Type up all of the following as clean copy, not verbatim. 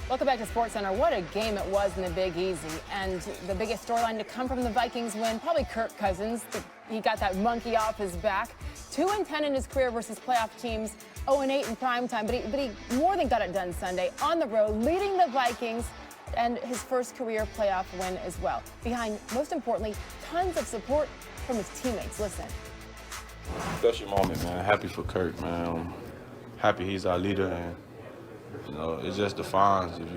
Welcome back to SportsCenter. What a game it was in the Big Easy. And the biggest storyline to come from the Vikings win, probably Kirk Cousins. He got that monkey off his back. 2-10 in his career versus playoff teams, 0-8 in primetime. But he more than got it done Sunday on the road, leading the Vikings and his first career playoff win as well. Behind, most importantly, tons of support from his teammates. Listen. Special moment, man. Happy for Kirk, man. Happy he's our leader, and it just defines if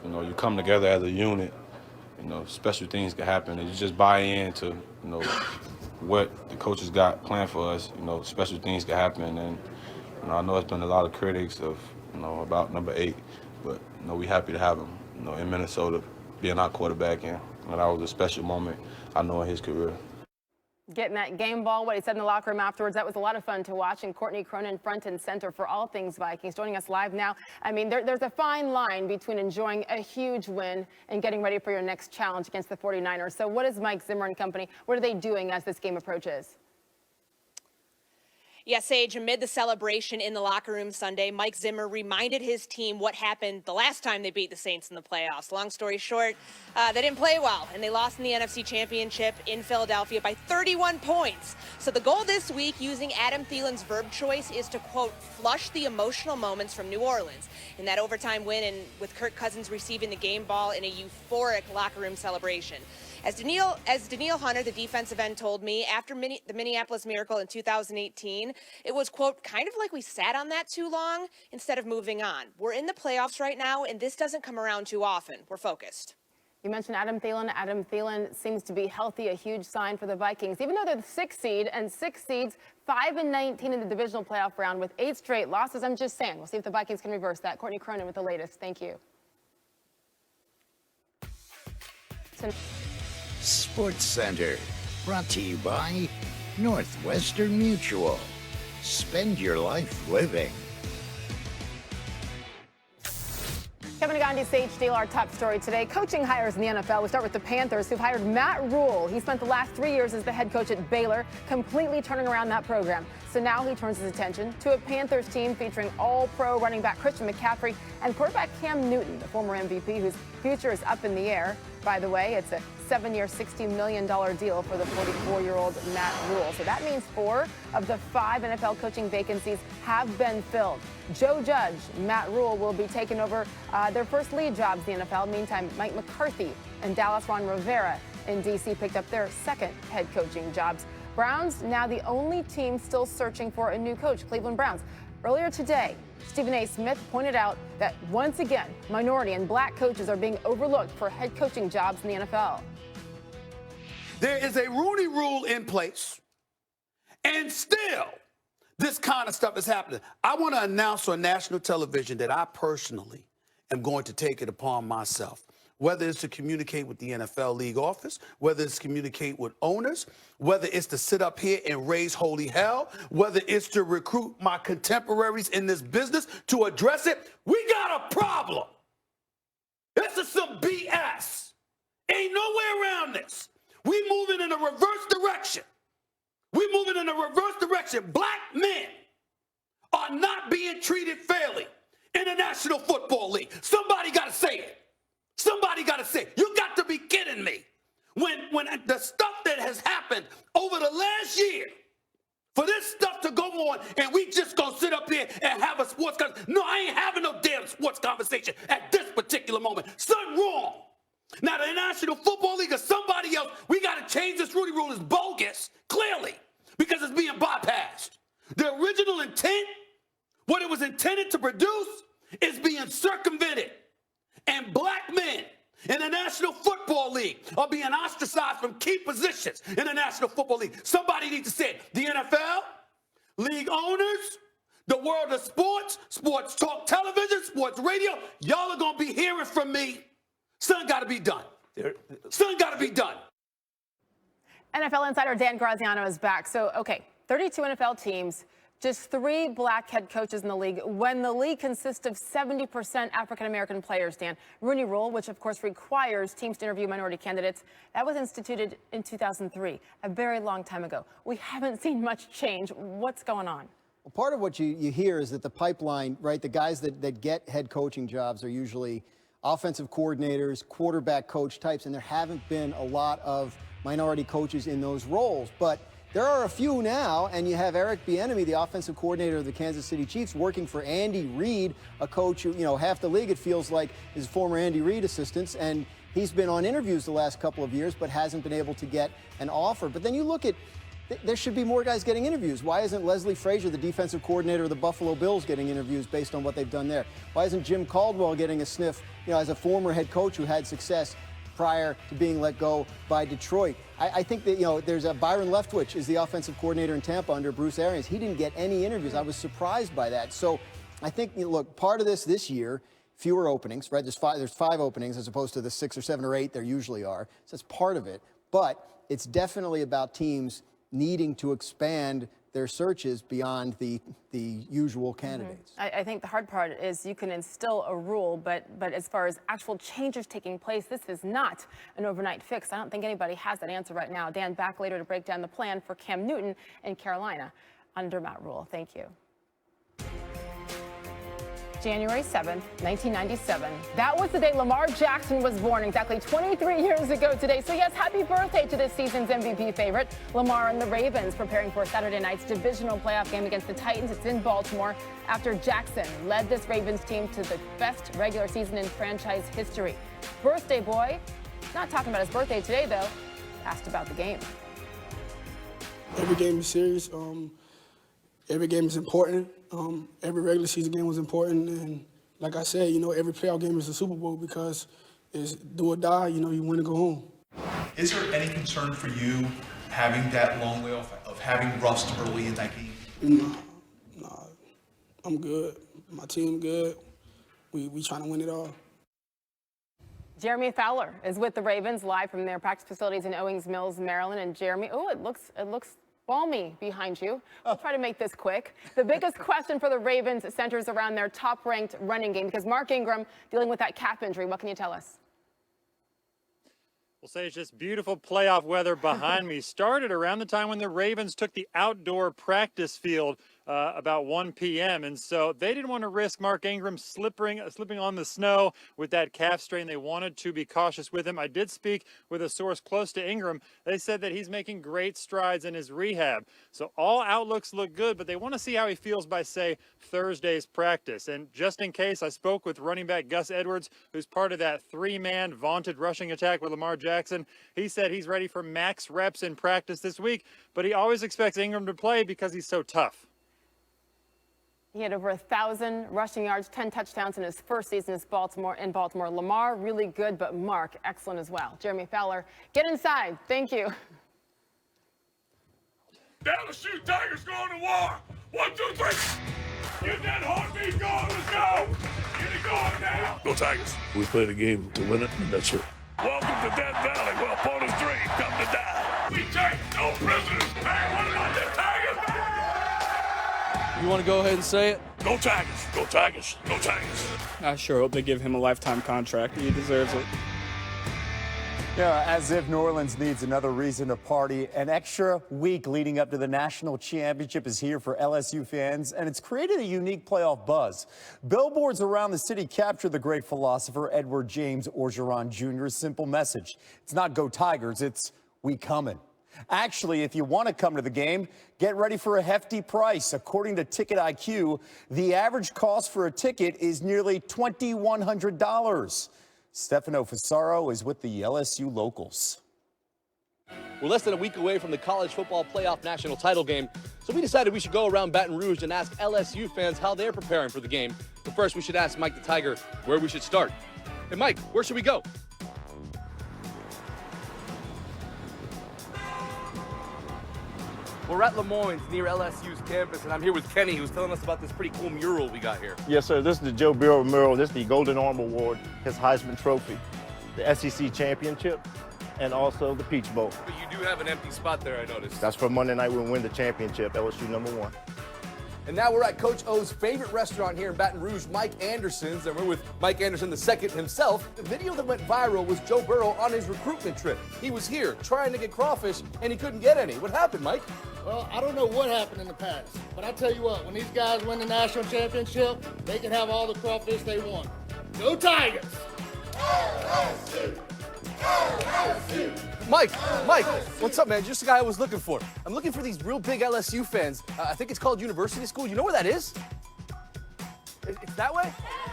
you come together as a unit. Special things can happen, and you just buy into what the coaches got planned for us. Special things can happen, and I know it's been a lot of critics of about number 8, but we happy to have him. In Minnesota, being our quarterback, and that was a special moment I know in his career. Getting that game ball, what he said in the locker room afterwards, that was a lot of fun to watch. And Courtney Cronin front and center for all things Vikings, joining us live now. I mean, there's a fine line between enjoying a huge win and getting ready for your next challenge against the 49ers. So what is Mike Zimmer and company, what are they doing as this game approaches? Yes, Sage, amid the celebration in the locker room Sunday, Mike Zimmer reminded his team what happened the last time they beat the Saints in the playoffs. Long story short, they didn't play well, and they lost in the NFC Championship in Philadelphia by 31 points. So the goal this week, using Adam Thielen's verb choice, is to, quote, flush the emotional moments from New Orleans. In that overtime win, and with Kirk Cousins receiving the game ball in a euphoric locker room celebration. As Danielle Hunter, the defensive end, told me, after the Minneapolis Miracle in 2018, it was, quote, kind of like we sat on that too long instead of moving on. We're in the playoffs right now, and this doesn't come around too often. We're focused. You mentioned Adam Thielen. Adam Thielen seems to be healthy, a huge sign for the Vikings. Even though they're the 6th seed, and 6 seeds, 5-19 in the divisional playoff round with 8 straight losses. I'm just saying, we'll see if the Vikings can reverse that. Courtney Cronin with the latest. Thank you. SportsCenter, brought to you by Northwestern Mutual. Spend your life living. Kevin Agandi, Sage Steele, our top story today. Coaching hires in the NFL. We start with the Panthers, who've hired Matt Rule. He spent the last 3 years as the head coach at Baylor, completely turning around that program. So now he turns his attention to a Panthers team featuring all-pro running back Christian McCaffrey and quarterback Cam Newton, the former MVP, whose future is up in the air. By the way, it's a 7-year, $60 million deal for the 44-year-old Matt Rule. So that means 4 of the 5 NFL coaching vacancies have been filled. Joe Judge, Matt Rule will be taking over their first lead jobs in the NFL. Meantime, Mike McCarthy and Dallas Ron Rivera in D.C. picked up their second head coaching jobs. Browns now the only team still searching for a new coach, Cleveland Browns. Earlier today, Stephen A. Smith pointed out that once again, minority and black coaches are being overlooked for head coaching jobs in the NFL. There is a Rooney Rule in place, and still this kind of stuff is happening. I want to announce on national television that I personally am going to take it upon myself, whether it's to communicate with the NFL league office, whether it's to communicate with owners, whether it's to sit up here and raise holy hell, whether it's to recruit my contemporaries in this business to address it. We got a problem. This is some BS. Ain't no way around this. We moving in a reverse direction. We moving in a reverse direction. Black men are not being treated fairly in the National Football League. Somebody got to say it. Somebody got to say it. You got to be kidding me. When the stuff that has happened over the last year, for this stuff to go on and we just gonna sit up here and have a sports conversation. No, I ain't having no damn sports conversation at this particular moment. Something wrong. Now, the National Football League or somebody else, we got to change this Rooney Rule. Is bogus, clearly, because it's being bypassed. The original intent, what it was intended to produce, is being circumvented. And black men in the National Football League are being ostracized from key positions in the National Football League. Somebody needs to say it. The NFL, league owners, the world of sports, sports talk television, sports radio, y'all are going to be hearing from me. Something got to be done. Something got to be done. NFL insider Dan Graziano is back. So, okay, 32 NFL teams, just 3 black head coaches in the league, when the league consists of 70% African-American players, Dan. Rooney Rule, which of course requires teams to interview minority candidates, that was instituted in 2003, a very long time ago. We haven't seen much change. What's going on? Well, part of what you hear is that the pipeline, right, the guys that get head coaching jobs are usually offensive coordinators, quarterback coach types, and there haven't been a lot of minority coaches in those roles. But there are a few now, and you have Eric Bieniemy, the offensive coordinator of the Kansas City Chiefs, working for Andy Reid, a coach who, half the league, it feels like, is former Andy Reid assistants, and he's been on interviews the last couple of years, but hasn't been able to get an offer. But then you look at, there should be more guys getting interviews. Why isn't Leslie Frazier, the defensive coordinator of the Buffalo Bills, getting interviews based on what they've done there? Why isn't Jim Caldwell getting a sniff, as a former head coach who had success prior to being let go by Detroit? I think that, there's a Byron Leftwich is the offensive coordinator in Tampa under Bruce Arians. He didn't get any interviews. I was surprised by that. So I think, look, part of this year, fewer openings, right? There's five openings as opposed to the 6 or 7 or 8 there usually are. So that's part of it. But it's definitely about teams needing to expand their searches beyond the usual candidates. I think the hard part is you can instill a rule, but as far as actual changes taking place, this is not an overnight fix. I don't think anybody has that answer right now. Dan, back later to break down the plan for Cam Newton in Carolina under Matt Rule. Thank you. January 7th, 1997. That was the day Lamar Jackson was born, exactly 23 years ago today. So yes, happy birthday to this season's MVP favorite, Lamar and the Ravens, preparing for Saturday night's divisional playoff game against the Titans. It's in Baltimore after Jackson led this Ravens team to the best regular season in franchise history. Birthday boy, not talking about his birthday today though, asked about the game. Every game is serious. Every game is important. Every regular season game was important. And like I said, every playoff game is a Super Bowl because it's do or die, you win and go home. Is there any concern for you having that long way off, of having rust early in that game? No, I'm good. My team good. We trying to win it all. Jeremy Fowler is with the Ravens live from their practice facilities in Owings Mills, Maryland. And Jeremy, it looks balmy behind you. We'll try to make this quick. The biggest question for the Ravens centers around their top-ranked running game because Mark Ingram dealing with that calf injury. What can you tell us? We'll say it's just beautiful playoff weather behind me. Started around the time when the Ravens took the outdoor practice field about 1 p.m. And so they didn't want to risk Mark Ingram slipping on the snow with that calf strain. They wanted to be cautious with him. I did speak with a source close to Ingram. They said that he's making great strides in his rehab. So all outlooks look good, but they want to see how he feels by, say, Thursday's practice. And just in case, I spoke with running back Gus Edwards, who's part of that 3-man vaunted rushing attack with Lamar Jackson. He said he's ready for max reps in practice this week, but he always expects Ingram to play because he's so tough. He had over 1,000 rushing yards, 10 touchdowns in his first season in Baltimore. Lamar, really good, but Mark, excellent as well. Jeremy Fowler, get inside. Thank you. Dallas shoot Tigers going to war. 1, 2, 3. Get that heartbeat going. Let's go. Get it going now. Go Tigers. We play the game to win it, and that's it. Welcome to Death Valley, where opponents dream come to die. We take no prisoners. Man, what about the Tigers? You want to go ahead and say it? Go Tigers. Go Tigers. Go Tigers. I sure hope they give him a lifetime contract. He deserves it. Yeah, as if New Orleans needs another reason to party. An extra week leading up to the national championship is here for LSU fans, and it's created a unique playoff buzz. Billboards around the city capture the great philosopher Edward James Orgeron Jr.'s simple message. It's not go Tigers, it's we coming. Actually, if you want to come to the game, get ready for a hefty price. According to Ticket IQ, the average cost for a ticket is nearly $2,100. Stefano Fasaro is with the LSU locals. We're less than a week away from the college football playoff national title game, so we decided we should go around Baton Rouge and ask LSU fans how they're preparing for the game. But first, we should ask Mike the Tiger where we should start. Hey, Mike, where should we go? We're at Lemoyne's near LSU's campus, and I'm here with Kenny, who's telling us about this pretty cool mural we got here. Yes, sir. This is the Joe Burrow mural. This is the Golden Arm Award, his Heisman Trophy, the SEC Championship, and also the Peach Bowl. But you do have an empty spot there, I noticed. That's for Monday night when we win the championship, LSU #1. And now we're at Coach O's favorite restaurant here in Baton Rouge, Mike Anderson's, and we're with Mike Anderson II himself. The video that went viral was Joe Burrow on his recruitment trip. He was here trying to get crawfish, and he couldn't get any. What happened, Mike? Well, I don't know what happened in the past, but I tell you what, when these guys win the national championship, they can have all the crawfish they want. Go Tigers! Mike, what's up, man? Just the guy I was looking for. I'm looking for these real big LSU fans. I think it's called University School. You know where that is? It's that way?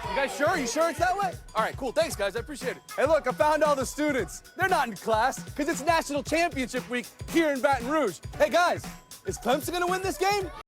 You guys sure? You sure it's that way? All right, cool. Thanks, guys. I appreciate it. Hey, look, I found all the students. They're not in class because it's National Championship Week here in Baton Rouge. Hey, guys, is Clemson going to win this game?